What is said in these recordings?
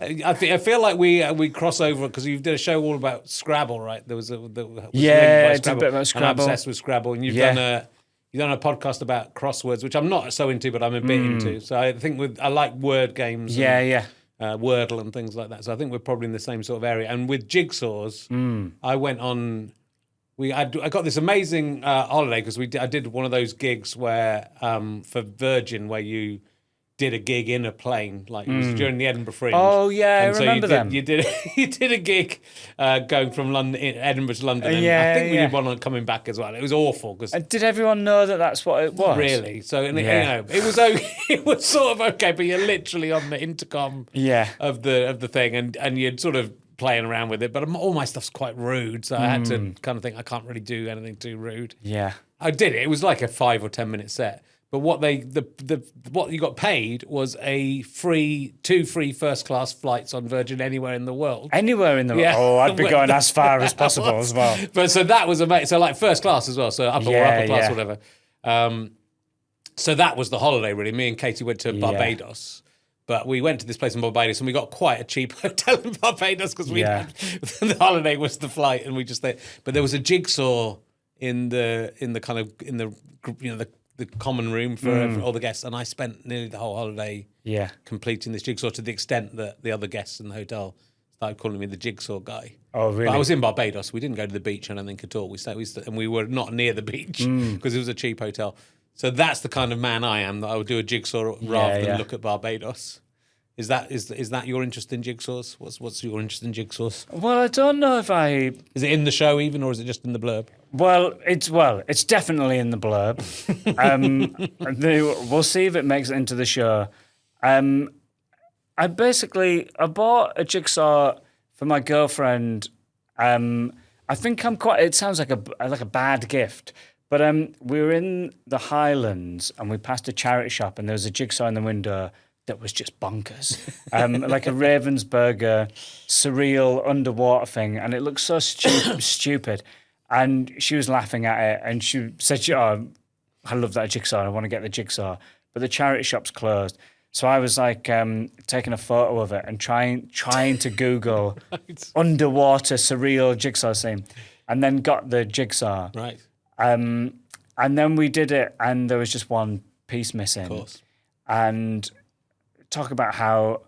I feel like we cross over because you did a show all about Scrabble, right? There was a I did a bit about Scrabble. And I'm obsessed with Scrabble, and you've done a podcast about crosswords, which I'm not so into, but I'm a bit into. So I think I like word games. Wordle and things like that. So I think we're probably in the same sort of area. And with jigsaws, I went on. I got this amazing holiday because I did one of those gigs where for Virgin where you did a gig in a plane, like it was during the Edinburgh Fringe. Oh yeah, and I remember them. You did a gig going from Edinburgh to London. And I think we did one on coming back as well. It was awful because did everyone know that that's what it was? Really? So you know, it was okay. It was sort of okay, but you're literally on the intercom of the thing, and you'd sort of playing around with it, but all my stuff's quite rude, so I had to kind of think I can't really do anything too rude. Yeah, I did it. It was like a 5 or 10 minute set, but what what you got paid was two free first class flights on Virgin anywhere in the world. Anywhere in the world. Oh, I'd be going as far as possible as well. But so that was amazing. So like first class as well, so upper class, whatever. So that was the holiday really. Me and Katie went to Barbados. But we went to this place in Barbados and we got quite a cheap hotel in Barbados because the holiday was the flight and we just there. But there was a jigsaw in the common room for all the guests, and I spent nearly the whole holiday completing this jigsaw to the extent that the other guests in the hotel started calling me the jigsaw guy. Oh, really? But I was in Barbados. We didn't go to the beach or anything at all. We stayed, and we were not near the beach because it was a cheap hotel. So that's the kind of man I am, that I would do a jigsaw rather than look at Barbados. Is that your interest in jigsaws? What's your interest in jigsaws? Well, I don't know if I... Is it in the show even, or is it just in the blurb? Well, it's definitely in the blurb. We'll see if it makes it into the show. I bought a jigsaw for my girlfriend. I think it sounds like a bad gift. But we were in the Highlands and we passed a charity shop and there was a jigsaw in the window that was just bonkers. Like a Ravensburger surreal underwater thing, and it looked so stupid. And she was laughing at it and she said, "Oh, I love that jigsaw. I want to get the jigsaw." But the charity shop's closed. So I was like taking a photo of it and trying to Google underwater surreal jigsaw scene, and then got the jigsaw. Right. And then we did it, and there was just one piece missing. Of course. And talk about how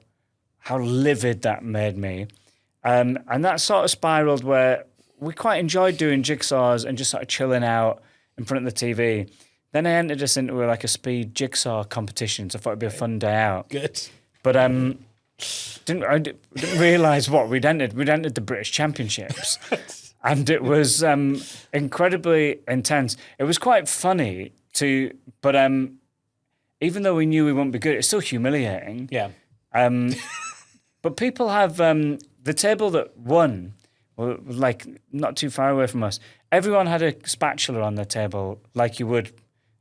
livid that made me. And that sort of spiraled where we quite enjoyed doing jigsaws and just sort of chilling out in front of the TV. Then I entered us into like a speed jigsaw competition, so I thought it'd be a fun day out. Good. But didn't realise what we'd entered. We'd entered the British Championships. And it was incredibly intense. It was quite funny but even though we knew we wouldn't be good, it's still humiliating. Yeah. But people have the table that won, was like not too far away from us. Everyone had a spatula on their table, like you would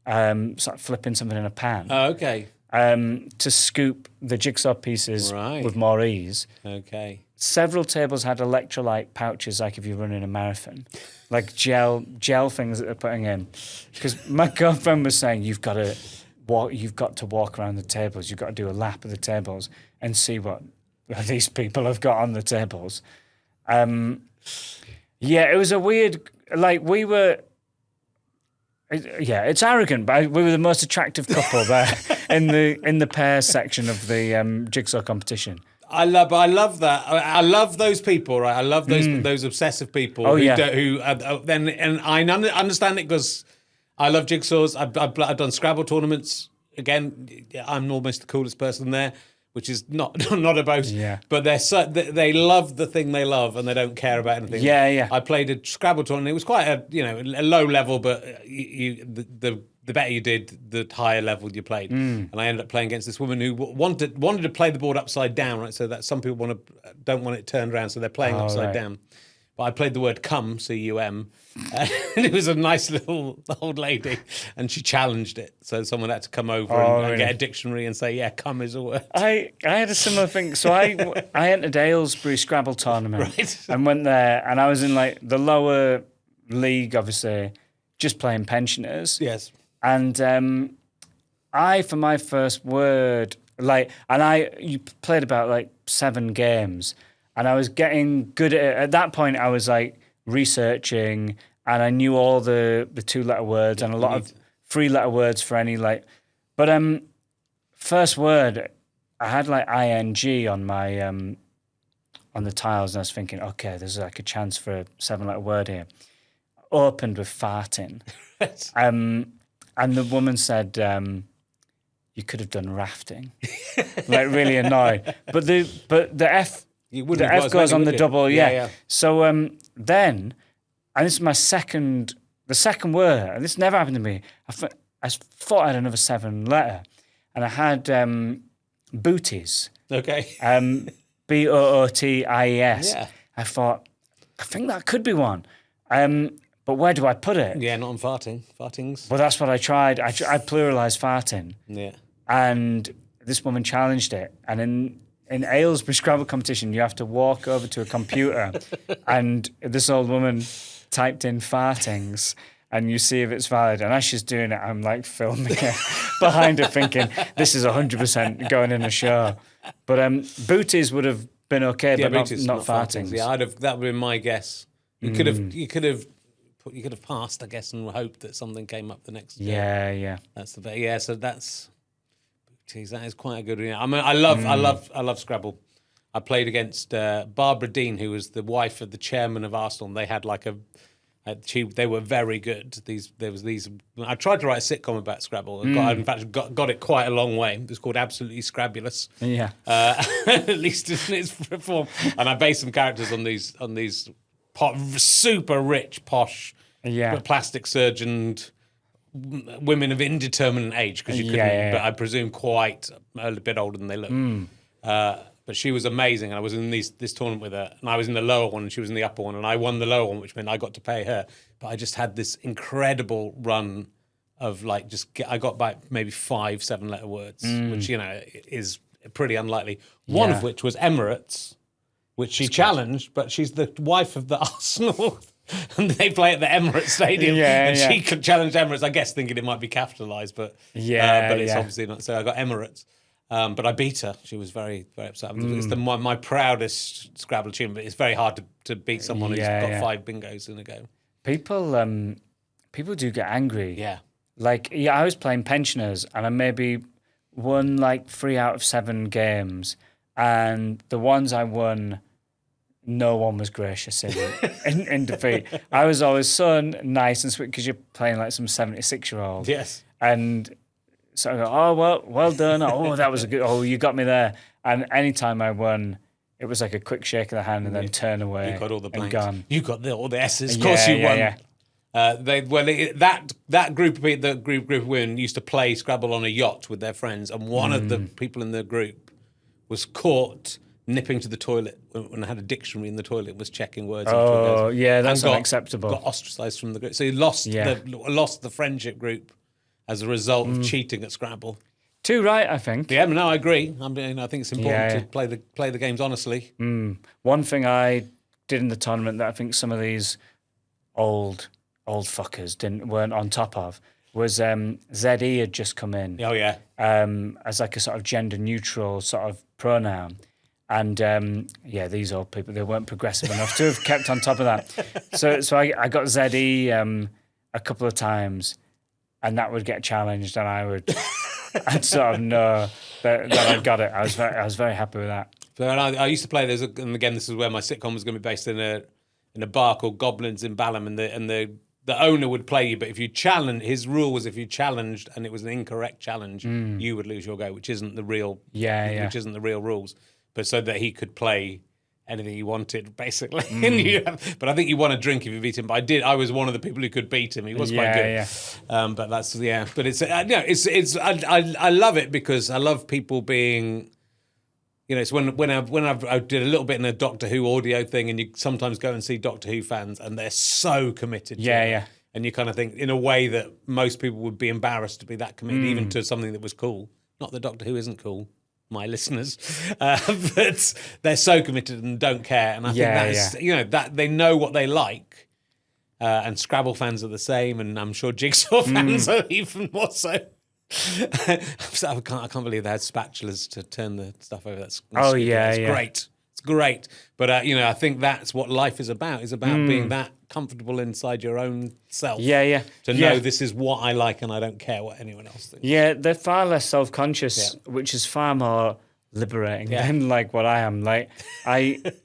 sort of flipping something in a pan. Oh, okay. To scoop the jigsaw pieces with more ease. Okay. Several tables had electrolyte pouches, like if you're running a marathon, like gel things that they're putting in. Because my girlfriend was saying, you've got to walk around the tables. You've got to do a lap of the tables and see what these people have got on the tables. It was a weird. Like we were. It's arrogant, but we were the most attractive couple there in the pair section of the jigsaw competition. I love that. I love those people, right? I love those obsessive people and I understand it because I love jigsaws. I've done Scrabble tournaments. Again, I'm almost the coolest person there, which is not a boast. Yeah. But they love the thing they love and they don't care about anything. Yeah. I played a Scrabble tournament. It was quite a low level, but the better you did, the higher level you played. And I ended up playing against this woman who wanted to play the board upside down, right? So that some people don't want it turned around, so they're playing upside down. But I played the word "cum," C-U-M, and it was a nice little old lady, and she challenged it. So someone had to come over and get a dictionary and say, "Yeah, cum is a word." I had a similar thing. So I entered Aylesbury Scrabble tournament and went there, and I was in like the lower league, obviously, just playing pensioners. Yes. And for my first word, You played about like 7 games, and I was getting good at it. At that point, I was like researching, and I knew all the 2-letter words and a lot of 3-letter words for any like. But first word, I had like ing on my on the tiles, and I was thinking, okay, there's like a chance for a 7-letter word here. Opened with farting, and the woman said, "You could have done rafting." Like really annoyed, but the F. The F goes on the double, yeah. So then, and this is the second word, and this never happened to me. I thought I had another 7-letter, and I had booties. Okay. Booties. Yeah. I thought, I think that could be one. But where do I put it? Yeah, not on farting. Fartings. Well, that's what I tried. I pluralised farting. Yeah. And this woman challenged it. And in Aylesbury Scrabble competition, you have to walk over to a computer and this old woman typed in fartings and you see if it's valid. And as she's doing it, I'm like filming it behind her thinking, this is 100% going in a show. But booties would have been okay, but not fartings. Yeah, that would have been my guess. You could have passed, I guess, and hoped that something came up the next day. Yeah. That's the yeah. So that's, geez, that is quite a good. I mean, I love Scrabble. I played against Barbara Dean, who was the wife of the chairman of Arsenal. And they had like they were very good. There was these. I tried to write a sitcom about Scrabble. I in fact got it quite a long way. It was called Absolutely Scrabulous. Yeah. At least in its form. And I based some characters on these super rich, posh, plastic surgeoned women of indeterminate age, because you couldn't, but I presume quite a bit older than they look. But she was amazing, and I was in this tournament with her, and I was in the lower one, and she was in the upper one, and I won the lower one, which meant I got to pay her. But I just had this incredible run of like I got back maybe 5 7-letter words, which is pretty unlikely. One of which was Emirates, which she challenged, but she's the wife of the Arsenal, and they play at the Emirates Stadium, she could challenge Emirates, I guess, thinking it might be capitalised, but it's obviously not. So I got Emirates, but I beat her. She was very, very upset. It's my proudest Scrabble achievement, but it's very hard to beat someone who's got 5 bingos in a go. People do get angry. Yeah. Like, I was playing pensioners, and I maybe won like 3 out of 7 games, and the ones I won, no one was gracious in defeat. I was always so nice and sweet because you're playing like some 76-year-old. Yes. And so I go, oh, well done. Oh, that was a good, you got me there. And anytime I won, it was like a quick shake of the hand and then turn away. You got all the blanks. Gone. You got all the S's. Of course you won. Yeah. That group of people, the group of women used to play Scrabble on a yacht with their friends, and one of the people in the group was caught nipping to the toilet when I had a dictionary in the toilet and was checking words. Oh, yeah, that's unacceptable. Got ostracised from the group. So he lost the friendship group as a result of cheating at Scrabble. Too right, I think. Yeah, no, I agree. I think it's important to play the games honestly. One thing I did in the tournament that I think some of these old fuckers weren't on top of was ZE had just come in. Oh yeah. As like a sort of gender neutral sort of pronoun. And these old people, they weren't progressive enough to have kept on top of that. So I got ZE a couple of times, and that would get challenged, and I'd sort of know that I got it. I was very happy with that. So I used to play this, and again, this is where my sitcom was going to be based in a bar called Goblins in Balham, and the owner would play you, but if you challenge, his rule was if you challenged and it was an incorrect challenge, you would lose your go, which isn't the real which isn't the real rules. But so that he could play anything he wanted, basically. But I think you won a drink if you beat him. But I was one of the people who could beat him. He was quite good. Yeah. But that's But it's I love it because I love people being. It's when I did a little bit in a Doctor Who audio thing, and you sometimes go and see Doctor Who fans, and they're so committed to it. And you kind of think, in a way that most people would be embarrassed to be that committed, even to something that was cool. Not that Doctor Who isn't cool, my listeners, but they're so committed and don't care. And I think that's that they know what they like. And Scrabble fans are the same, and I'm sure Jigsaw fans are even more so. I can't believe they had spatulas to turn the stuff over. That's Oh, yeah, it's yeah. great. It's great. But you know, I think that's what life is about. Is about being that comfortable inside your own self. Yeah, yeah. To Yeah. know this is what I like, and I don't care what anyone else thinks. Yeah, they're far less self-conscious, which is far more liberating than like what I am. Like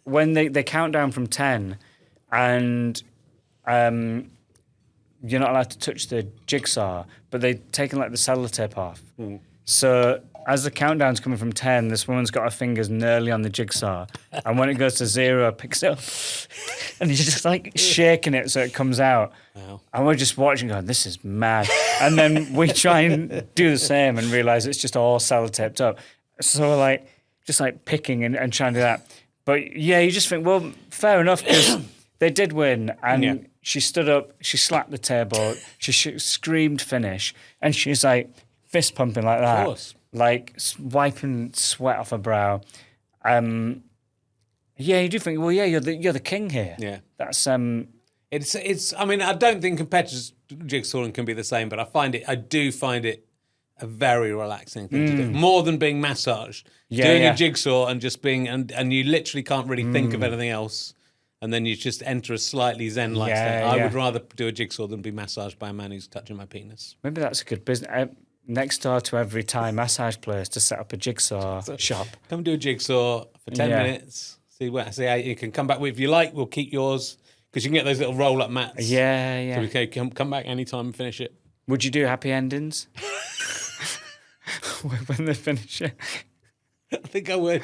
when they count down from 10, and you're not allowed to touch the jigsaw, but they've taken like the sellotape off. So as the countdown's coming from 10, this woman's got her fingers nearly on the jigsaw, and when it goes to 0, picks it up, and you're just like shaking it so it comes out. Wow. And we're just watching, going, "This is mad." And then we try and do the same and realize it's just all sellotaped up. So we're like, just like picking and trying to do that. But yeah, you just think, well, fair enough, because they did win, and she stood up, she slapped the table, she screamed finish, and she's like fist pumping like that, Of course. like wiping sweat off her brow. Yeah, you do think, well, yeah, you're the king here. Yeah. That's It's. I mean, I don't think competitive jigsawing can be the same, but I do find it a very relaxing thing to do. More than being massaged. Doing a jigsaw and just being and you literally can't really think of anything else. And then you just enter a slightly zen-like state. I would rather do a jigsaw than be massaged by a man who's touching my penis. maybe that's a good business. Next door to every Thai massage place to set up a jigsaw shop. Come do a jigsaw for 10 minutes. See how you can come back with. If you like, we'll keep yours. Because you can get those little roll-up mats. Yeah, yeah. So we can come back anytime and finish it. Would you do happy endings? When they finish it? I think I would.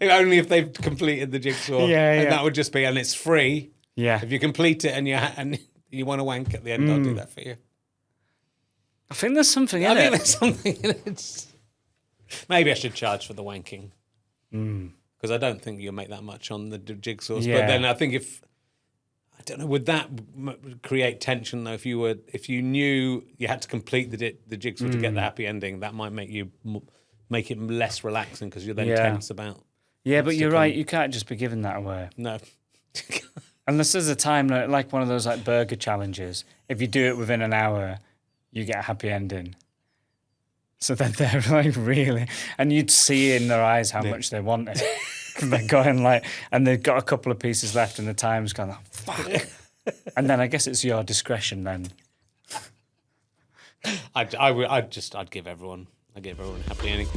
Only if they've completed the jigsaw. Yeah, and yeah. that would just be, and it's free. Yeah. If you complete it and you want to wank at the end, I'll do that for you. I think there's something in I think it. there's something in it. Maybe I should charge for the wanking. Because I don't think you'll make that much on the jigsaws. Yeah. But then I think I don't know, would that create tension though? If you knew you had to complete the jigsaw to get the happy ending, that might make it less relaxing because you're then tense about. Yeah, but you're right. You can't just be giving that away. No. Unless there's a time, like one of those like burger challenges. If you do it within an hour, you get a happy ending. So then they're like really, and you'd see in their eyes how much they want it. They're going like, and they've got a couple of pieces left, and the time's gone. Like, fuck. And then I guess it's your discretion. Then I'd give everyone a happy ending.